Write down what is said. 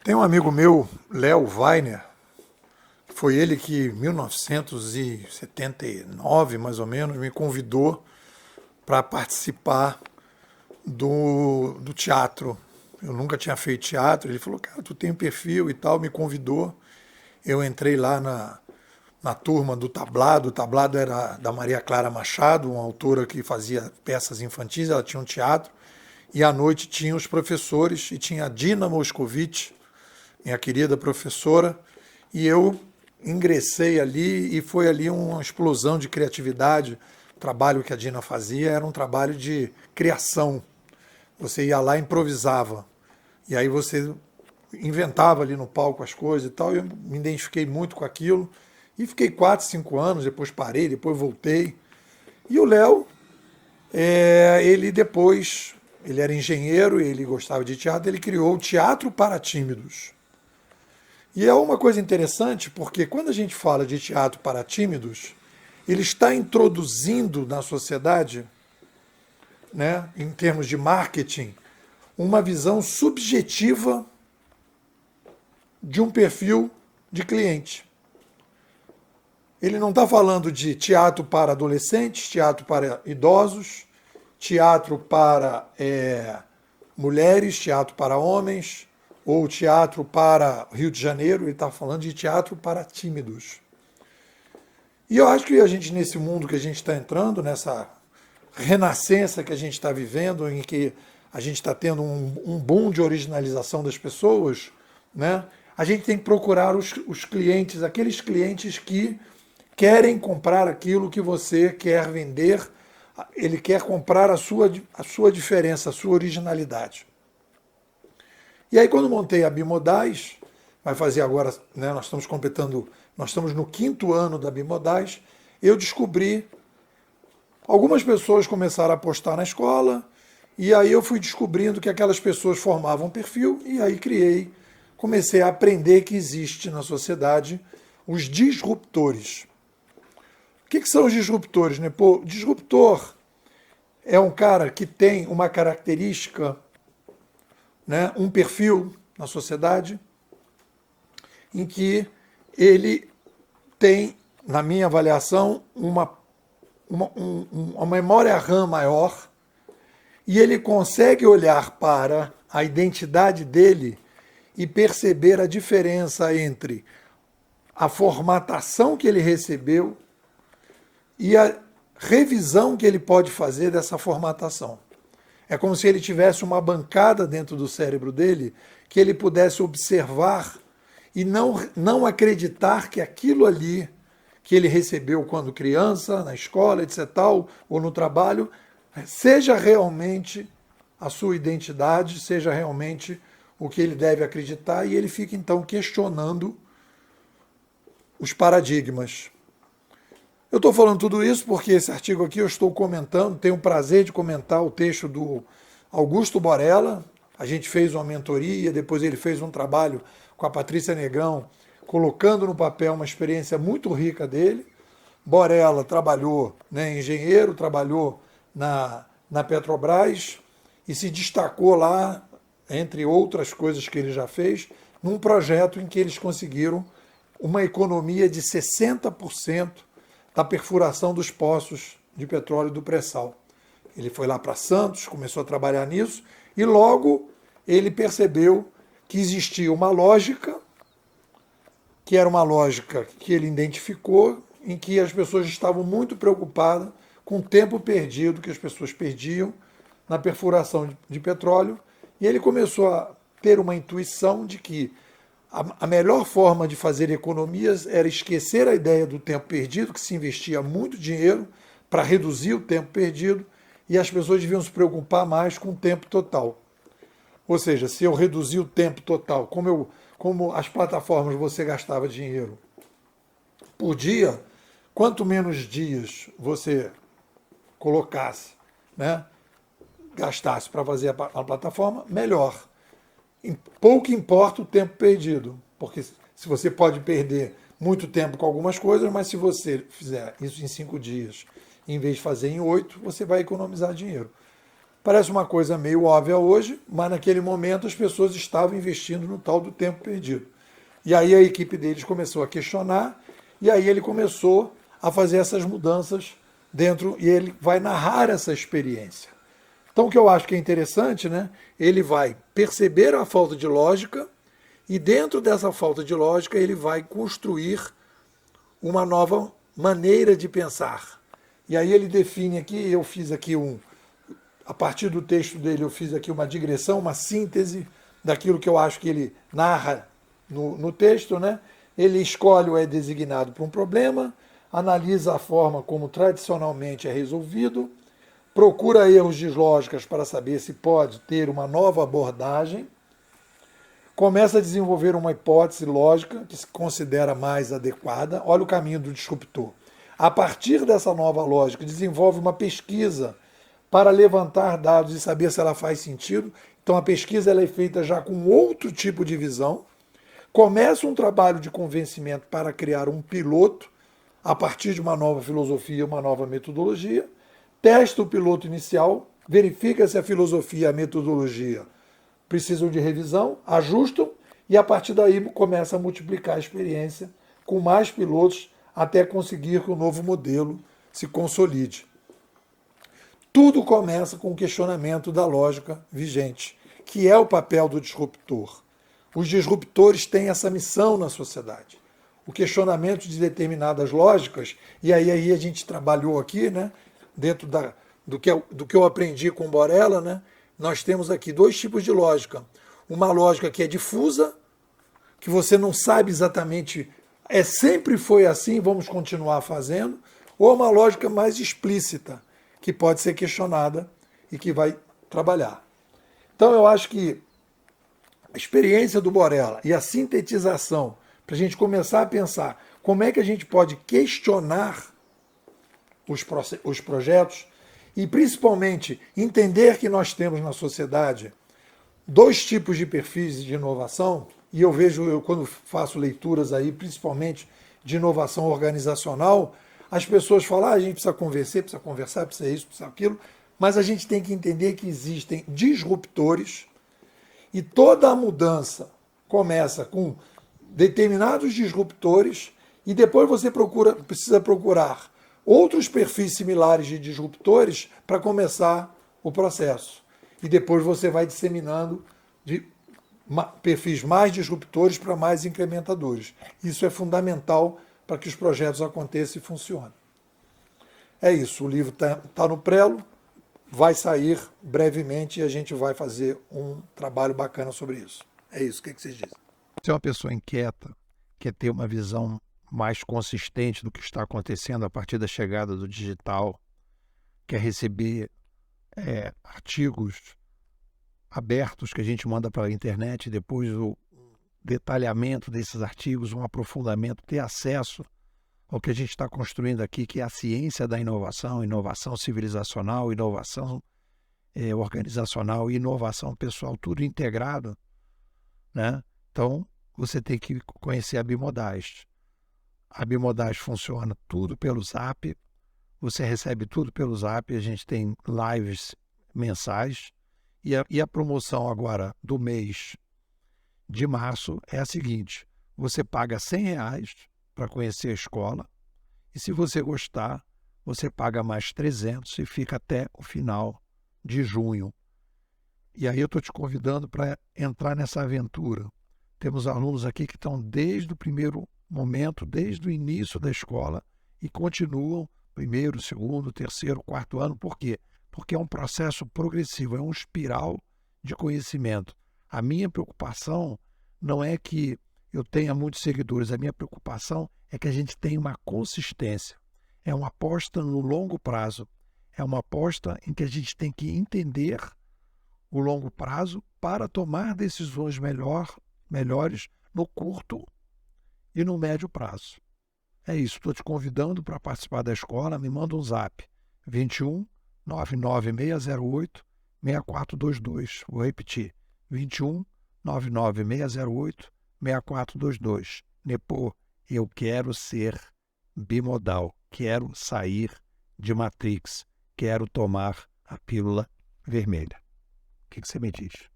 Tem um amigo meu, Léo Weiner, foi ele que, em 1979, mais ou menos, me convidou para participar do teatro. Eu nunca tinha feito teatro. Ele falou, cara, tu tem um perfil e tal, me convidou. Eu entrei lá na turma do Tablado. O Tablado era da Maria Clara Machado, uma autora que fazia peças infantis. Ela tinha um teatro. E à noite tinha os professores, e tinha a Dina Moscovitch, minha querida professora, e eu ingressei ali e foi ali uma explosão de criatividade. O trabalho que a Dina fazia era um trabalho de criação. Você ia lá e improvisava. E aí você inventava ali no palco as coisas e tal. Eu me identifiquei muito com aquilo. E fiquei 4, 5 anos, depois parei, depois voltei. E o Léo, ele era engenheiro, ele gostava de teatro, ele criou o Teatro para Tímidos. E é uma coisa interessante, porque quando a gente fala de teatro para tímidos, ele está introduzindo na sociedade, né, em termos de marketing, uma visão subjetiva de um perfil de cliente. Ele não está falando de teatro para adolescentes, teatro para idosos, teatro para mulheres, teatro para homens, ou teatro para Rio de Janeiro. Ele está falando de teatro para tímidos. E eu acho que a gente, nesse mundo que a gente está entrando, nessa renascença que a gente está vivendo, em que a gente está tendo um boom de originalização das pessoas, né? A gente tem que procurar os clientes, aqueles clientes que querem comprar aquilo que você quer vender. Ele quer comprar a sua diferença, a sua originalidade. E aí, quando montei a Bimodais, vai fazer agora, né, nós estamos no 5º ano da Bimodais, eu descobri, algumas pessoas começaram a postar na escola, e aí eu fui descobrindo que aquelas pessoas formavam um perfil, e aí comecei a aprender que existe na sociedade os disruptores. O que são os disruptores, né? Pô, disruptor é um cara que tem uma característica, né, um perfil na sociedade em que ele tem, na minha avaliação, uma memória RAM maior, e ele consegue olhar para a identidade dele e perceber a diferença entre a formatação que ele recebeu e a revisão que ele pode fazer dessa formatação. É como se ele tivesse uma bancada dentro do cérebro dele que ele pudesse observar e não acreditar que aquilo ali que ele recebeu quando criança, na escola, etc., tal, ou no trabalho, seja realmente a sua identidade, seja realmente o que ele deve acreditar, e ele fica então questionando os paradigmas. Eu estou falando tudo isso porque esse artigo aqui eu estou comentando, tenho o prazer de comentar o texto do Augusto Borella. A gente fez uma mentoria, depois ele fez um trabalho com a Patrícia Negrão, colocando no papel uma experiência muito rica dele. Borella trabalhou, né, engenheiro, trabalhou na Petrobras e se destacou lá, entre outras coisas que ele já fez, num projeto em que eles conseguiram uma economia de 60% da perfuração dos poços de petróleo do pré-sal. Ele foi lá para Santos, começou a trabalhar nisso, e logo ele percebeu que existia uma lógica, que era uma lógica que ele identificou, em que as pessoas estavam muito preocupadas com o tempo perdido que as pessoas perdiam na perfuração de petróleo, e ele começou a ter uma intuição de que a melhor forma de fazer economias era esquecer a ideia do tempo perdido, que se investia muito dinheiro para reduzir o tempo perdido, e as pessoas deviam se preocupar mais com o tempo total. Ou seja, se eu reduzir o tempo total, como as plataformas você gastava dinheiro por dia, quanto menos dias você colocasse, né, gastasse para fazer a plataforma, melhor. Pouco importa o tempo perdido, porque se você pode perder muito tempo com algumas coisas, mas se você fizer isso em 5 dias, em vez de fazer em 8, você vai economizar dinheiro. Parece uma coisa meio óbvia hoje, mas naquele momento as pessoas estavam investindo no tal do tempo perdido. E aí a equipe deles começou a questionar, e aí ele começou a fazer essas mudanças dentro, e ele vai narrar essa experiência. Então o que eu acho que é interessante, né? Ele vai perceber a falta de lógica, e dentro dessa falta de lógica ele vai construir uma nova maneira de pensar. E aí ele define aqui, eu fiz aqui a partir do texto dele, eu fiz aqui uma digressão, uma síntese daquilo que eu acho que ele narra no texto, né? Ele escolhe ou é designado por um problema, analisa a forma como tradicionalmente é resolvido, procura erros de lógicas para saber se pode ter uma nova abordagem, começa a desenvolver uma hipótese lógica que se considera mais adequada. Olha o caminho do disruptor. A partir dessa nova lógica, desenvolve uma pesquisa para levantar dados e saber se ela faz sentido. Então a pesquisa ela é feita já com outro tipo de visão. Começa um trabalho de convencimento para criar um piloto a partir de uma nova filosofia, uma nova metodologia. Testa o piloto inicial, verifica se a filosofia e a metodologia precisam de revisão, ajustam e a partir daí começa a multiplicar a experiência com mais pilotos até conseguir que o novo modelo se consolide. Tudo começa com o questionamento da lógica vigente, que é o papel do disruptor. Os disruptores têm essa missão na sociedade. O questionamento de determinadas lógicas, e aí a gente trabalhou aqui, né, dentro do que eu aprendi com Borella, né, nós temos aqui dois tipos de lógica. Uma lógica que é difusa, que você não sabe exatamente, sempre foi assim, vamos continuar fazendo, ou uma lógica mais explícita, que pode ser questionada e que vai trabalhar. Então eu acho que a experiência do Borella e a sintetização, para a gente começar a pensar como é que a gente pode questionar os projetos e principalmente entender que nós temos na sociedade dois tipos de perfis de inovação, e eu vejo, quando faço leituras aí, principalmente de inovação organizacional, as pessoas falam, a gente precisa conversar, precisa isso, precisa aquilo, mas a gente tem que entender que existem disruptores e toda a mudança começa com determinados disruptores e depois você precisa procurar outros perfis similares de disruptores para começar o processo. E depois você vai disseminando de perfis mais disruptores para mais incrementadores. Isso é fundamental para que os projetos aconteçam e funcionem. É isso, o livro está no prelo, vai sair brevemente e a gente vai fazer um trabalho bacana sobre isso. É isso, o que vocês dizem? Você é uma pessoa inquieta, quer ter uma visão mais consistente do que está acontecendo a partir da chegada do digital, quer receber artigos abertos que a gente manda para a internet e depois o detalhamento desses artigos, um aprofundamento, ter acesso ao que a gente está construindo aqui, que é a ciência da inovação, inovação civilizacional, inovação organizacional e inovação pessoal, tudo integrado, né? Então, você tem que conhecer a Bimodais. A Bimodais funciona tudo pelo Zap, você recebe tudo pelo Zap, a gente tem lives mensais, e a promoção agora do mês de março é a seguinte: você paga R$100 para conhecer a escola, e se você gostar, você paga mais 300 e fica até o final de junho. E aí eu estou te convidando para entrar nessa aventura. Temos alunos aqui que estão desde o primeiro momento, desde o início da escola, e continuam primeiro, segundo, terceiro, quarto ano. Por quê? Porque é um processo progressivo, é um espiral de conhecimento. A minha preocupação não é que eu tenha muitos seguidores, a minha preocupação é que a gente tenha uma consistência. É uma aposta no longo prazo, é uma aposta em que a gente tem que entender o longo prazo para tomar decisões melhores no curto e no médio prazo. É isso, estou te convidando para participar da escola, me manda um zap, 21 99608 6422. Vou repetir, 21 99608 6422. Nepô, eu quero ser bimodal, quero sair de Matrix, quero tomar a pílula vermelha. O que você me diz?